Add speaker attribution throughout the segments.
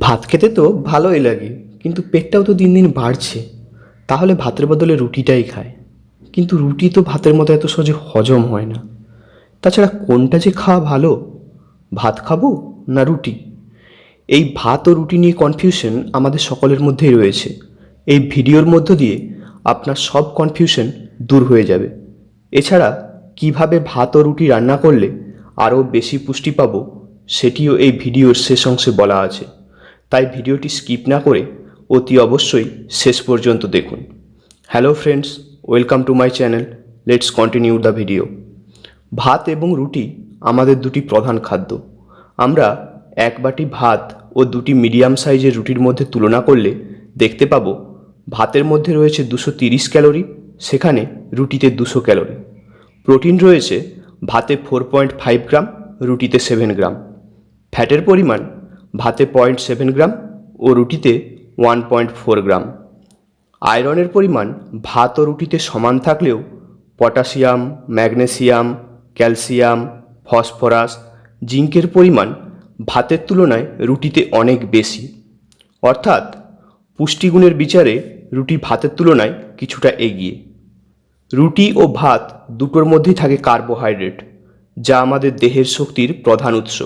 Speaker 1: ভাত খেতে তো ভালোই লাগে, কিন্তু পেটটাও তো দিন দিন বাড়ছে। তাহলে ভাতের বদলে রুটিটাই খায়। কিন্তু রুটি তো ভাতের মতো এত সহজে হজম হয় না। তাছাড়া কোনটা যে খাওয়া ভালো, ভাত খাবো না রুটি? এই ভাত ও রুটি নিয়ে কনফিউশন আমাদের সকলের মধ্যেই রয়েছে। এই ভিডিওর মধ্য দিয়ে আপনার সব কনফিউশন দূর হয়ে যাবে। এছাড়া কিভাবে ভাত ও রুটি রান্না করলে আরও বেশি পুষ্টি পাবো, সেটিও এই ভিডিওর শেষ অংশে বলা আছে। তাই ভিডিওটি স্কিপ না করে অতি অবশ্যই শেষ পর্যন্ত দেখুন। Hello friends, welcome to my channel. Let's continue the video. ভাত এবং রুটি আমাদের দুটি প্রধান খাদ্য। আমরা এক বাটি ভাত ও দুটি মিডিয়াম সাইজের রুটির মধ্যে তুলনা করলে দেখতে পাবো ভাতের মধ্যে রয়েছে 230 ক্যালোরি, সেখানে রুটিতে 200 ক্যালোরি। প্রোটিন রয়েছে ভাতে 4.5 গ্রাম, রুটিতে 7 গ্রাম। ফ্যাটের পরিমাণ ভাতে 0.7 গ্রাম ও রুটিতে 1.4 গ্রাম। আয়রনের পরিমাণ ভাত ও রুটিতে সমান থাকলেও পটাশিয়াম, ম্যাগনেসিয়াম, ক্যালসিয়াম, ফসফরাস, জিঙ্কের পরিমাণ ভাতের তুলনায় রুটিতে অনেক বেশি। অর্থাৎ পুষ্টিগুণের বিচারে রুটি ভাতের তুলনায় কিছুটা এগিয়ে। রুটি ও ভাত দুটোর মধ্যেই থাকে কার্বোহাইড্রেট, যা আমাদের দেহের শক্তির প্রধান উৎস।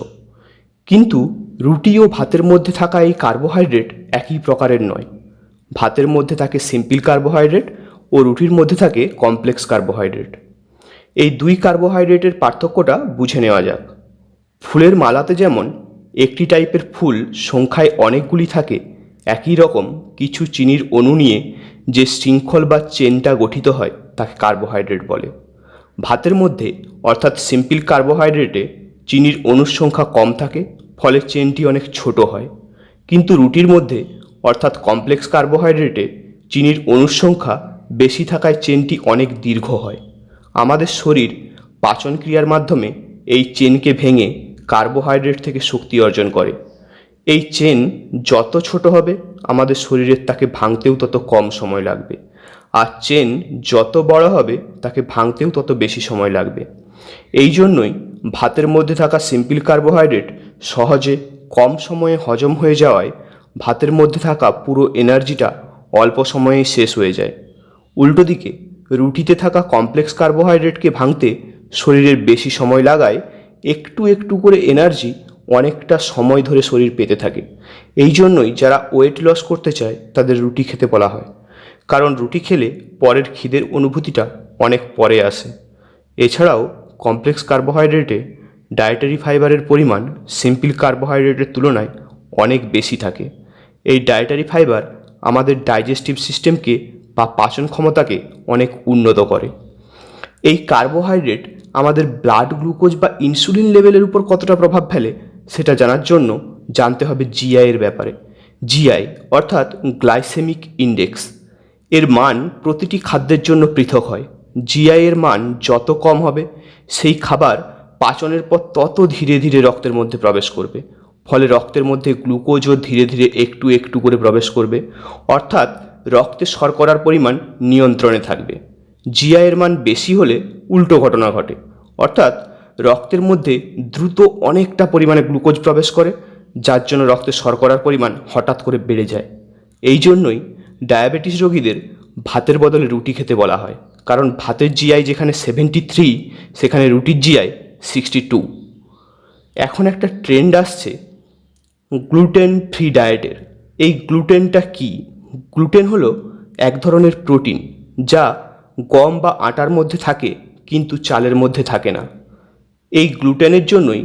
Speaker 1: কিন্তু রুটি ও ভাতের মধ্যে থাকা এই কার্বোহাইড্রেট একই প্রকারের নয়। ভাতের মধ্যে থাকে সিম্পল কার্বোহাইড্রেট ও রুটির মধ্যে থাকে কমপ্লেক্স কার্বোহাইড্রেট। এই দুই কার্বোহাইড্রেটের পার্থক্যটা বুঝে নেওয়া যাক। ফুলের মালাতে যেমন একটি টাইপের ফুল সংখ্যায় অনেকগুলি থাকে, একই রকম কিছু চিনির অণু নিয়ে যে শৃঙ্খল বা চেনটা গঠিত হয় তাকে কার্বোহাইড্রেট বলে। ভাতের মধ্যে অর্থাৎ সিম্পল কার্বোহাইড্রেটে চিনির অণুর সংখ্যা কম থাকে, ফলে চেনটি অনেক ছোট হয়। কিন্তু রুটির মধ্যে অর্থাৎ কমপ্লেক্স কার্বোহাইড্রেটে চিনির অণুর সংখ্যা বেশি থাকায় চেনটি অনেক দীর্ঘ হয়। আমাদের শরীর পাচন ক্রিয়ার মাধ্যমে এই চেনকে ভেঙে কার্বোহাইড্রেট থেকে শক্তি অর্জন করে। এই চেন যত ছোট হবে আমাদের শরীরের তাকে ভাঙতেও তত কম সময় লাগবে, আর চেন যত বড় হবে তাকে ভাঙতেও তত বেশি সময় লাগবে। এই জন্যই ভাতের মধ্যে থাকা সিম্পল কার্বোহাইড্রেট সহজে কম সময়ে হজম হয়ে যাওয়ায় ভাতের মধ্যে থাকা পুরো এনার্জিটা অল্প সময়েই শেষ হয়ে যায়। উল্টো দিকে রুটিতে থাকা কমপ্লেক্স কার্বোহাইড্রেটকে ভাঙতে শরীরের বেশি সময় লাগায় একটু একটু করে এনার্জি অনেকটা সময় ধরে শরীর পেতে থাকে। এই জন্যই যারা ওয়েট লস করতে চায় তাদের রুটি খেতে বলা হয়, কারণ রুটি খেলে পরের খিদের অনুভূতিটা অনেক পরে আসে। এছাড়াও কমপ্লেক্স কার্বোহাইড্রেটে ডায়েটারি ফাইবারের পরিমাণ সিম্পল কার্বোহাইড্রেটের তুলনায় অনেক বেশি থাকে। এই ডায়েটারি ফাইবার আমাদের ডাইজেস্টিভ সিস্টেমকে বা পাচন ক্ষমতাকে অনেক উন্নত করে। এই কার্বোহাইড্রেট আমাদের ব্লাড গ্লুকোজ বা ইনসুলিন লেভেলের উপর কতটা প্রভাব ফেলে সেটা জানার জন্য জানতে হবে জিআইয়ের ব্যাপারে। জিআই অর্থাৎ গ্লাইসেমিক ইন্ডেক্স, এর মান প্রতিটি খাদ্যের জন্য পৃথক হয়। জিআই এর মান যত কম হবে সেই খাবার পাচনের পর তত ধীরে ধীরে রক্তের মধ্যে প্রবেশ করবে, ফলে রক্তের মধ্যে গ্লুকোজও ধীরে ধীরে একটু একটু করে প্রবেশ করবে, অর্থাৎ রক্তে শর্করার পরিমাণ নিয়ন্ত্রণে থাকবে। জিআই এর মান বেশি হলে উল্টো ঘটনা ঘটে, অর্থাৎ রক্তের মধ্যে দ্রুত অনেকটা পরিমাণে গ্লুকোজ প্রবেশ করে, যার জন্য রক্তে শর্করার পরিমাণ হঠাৎ করে বেড়ে যায়। এই জন্যই ডায়াবেটিস রোগীদের ভাতের বদলে রুটি খেতে বলা হয়, কারণ ভাতের জিআই যেখানে 73 সেখানে রুটির জিআই 62। এখন একটা ট্রেন্ড আসছে গ্লুটেন ফ্রি ডায়েটের। এই গ্লুটেনটা কি? গ্লুটেন হলো এক ধরনের প্রোটিন যা গম বা আটার মধ্যে থাকে, কিন্তু চালের মধ্যে থাকে না। এই গ্লুটেনের জন্যই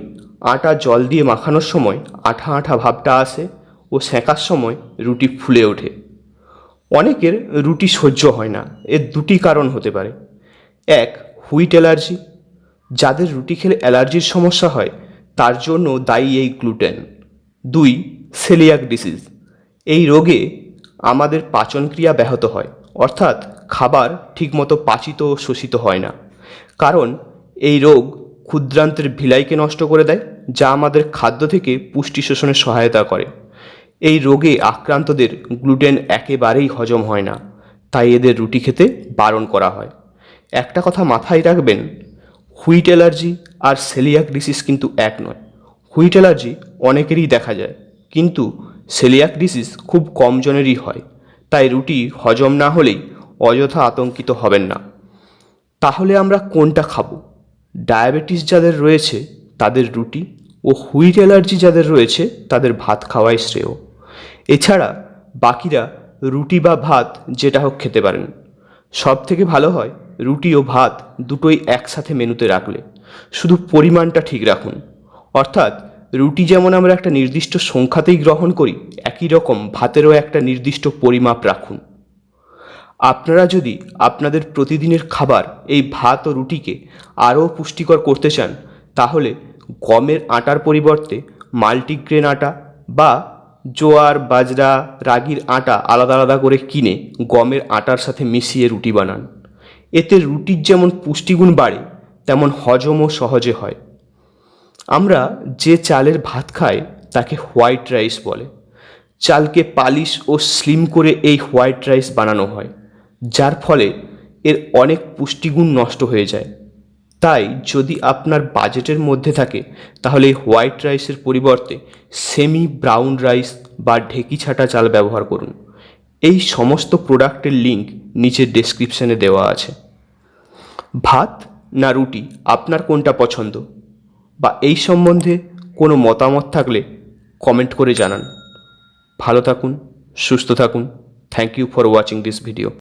Speaker 1: আটা জল দিয়ে মাখানোর সময় আঠা আঠা ভাবটা আসে ও সেঁকার সময় রুটি ফুলে ওঠে। অনেকের রুটি সহ্য হয় না। এর দুটি কারণ হতে পারে। এক, হুইট অ্যালার্জি। যাদের রুটি খেলে অ্যালার্জির সমস্যা হয় তার জন্য দায়ী এই গ্লুটেন। দুই, সেলিয়াক ডিজিজ। এই রোগে আমাদের পাচনক্রিয়া ব্যাহত হয়, অর্থাৎ খাবার ঠিকমতো পাচিত ও শোষিত হয় না, কারণ এই রোগ ক্ষুদ্রান্তের ভিলাইকে নষ্ট করে দেয়, যা আমাদের খাদ্য থেকে পুষ্টি শোষণে সহায়তা করে। এই রোগে আক্রান্তদের গ্লুটেন একেবারেই হজম হয় না, তাই এদের রুটি খেতে বারণ করা হয়। একটা কথা মাথায় রাখবেন, হুইট অ্যালার্জি আর সেলিয়াক ডিজিজ কিন্তু এক নয়। হুইট অ্যালার্জি অনেকেরই দেখা যায়, কিন্তু সেলিয়াক ডিজিজ খুব কম জনেরই হয়, তাই রুটি হজম না হলেই অযথা আতঙ্কিত হবেন না। তাহলে আমরা কোনটা খাবো? ডায়াবেটিস যাদের রয়েছে তাদের রুটি, ও হুইট অ্যালার্জি যাদের রয়েছে তাদের ভাত খাওয়াই শ্রেয়। এছাড়া বাকিরা রুটি বা ভাত যেটা হোক খেতে পারেন। সব থেকে ভালো হয় রুটি ও ভাত দুটোই একসাথে মেনুতে রাখলে। শুধু পরিমাণটা ঠিক রাখুন, অর্থাৎ রুটি যেমন আমরা একটা নির্দিষ্ট সংখ্যাতেই গ্রহণ করি, একই রকম ভাতেরও একটা নির্দিষ্ট পরিমাপ রাখুন। আপনারা যদি আপনাদের প্রতিদিনের খাবার এই ভাত ও রুটিকে আরও পুষ্টিকর করতে চান, তাহলে গমের আটার পরিবর্তে মাল্টিগ্রেন আটা বা জোয়ার, বাজরা, রাগির আটা আলাদা আলাদা করে কিনে গমের আটার সাথে মিশিয়ে রুটি বানান। এতে রুটির যেমন পুষ্টিগুণ বাড়ে, তেমন হজমও সহজে হয়। আমরা যে চালের ভাত খাই তাকে হোয়াইট রাইস বলে। চালকে পালিশ ও স্লিম করে এই হোয়াইট রাইস বানানো হয়, যার ফলে এর অনেক পুষ্টিগুণ নষ্ট হয়ে যায়। তাই যদি আপনার বাজেটের মধ্যে থাকে, তাহলে এই হোয়াইট রাইসের পরিবর্তে সেমি ব্রাউন রাইস বা ঢেকি ছাটা চাল ব্যবহার করুন। এই সমস্ত প্রোডাক্টের লিঙ্ক নিচের ডেসক্রিপশনে দেওয়া আছে। ভাত না রুটি, আপনার কোনটা পছন্দ? বা এই সম্বন্ধে কোনো মতামত থাকলে কমেন্ট করে জানান। ভালো থাকুন, সুস্থ থাকুন। Thank you for watching this video.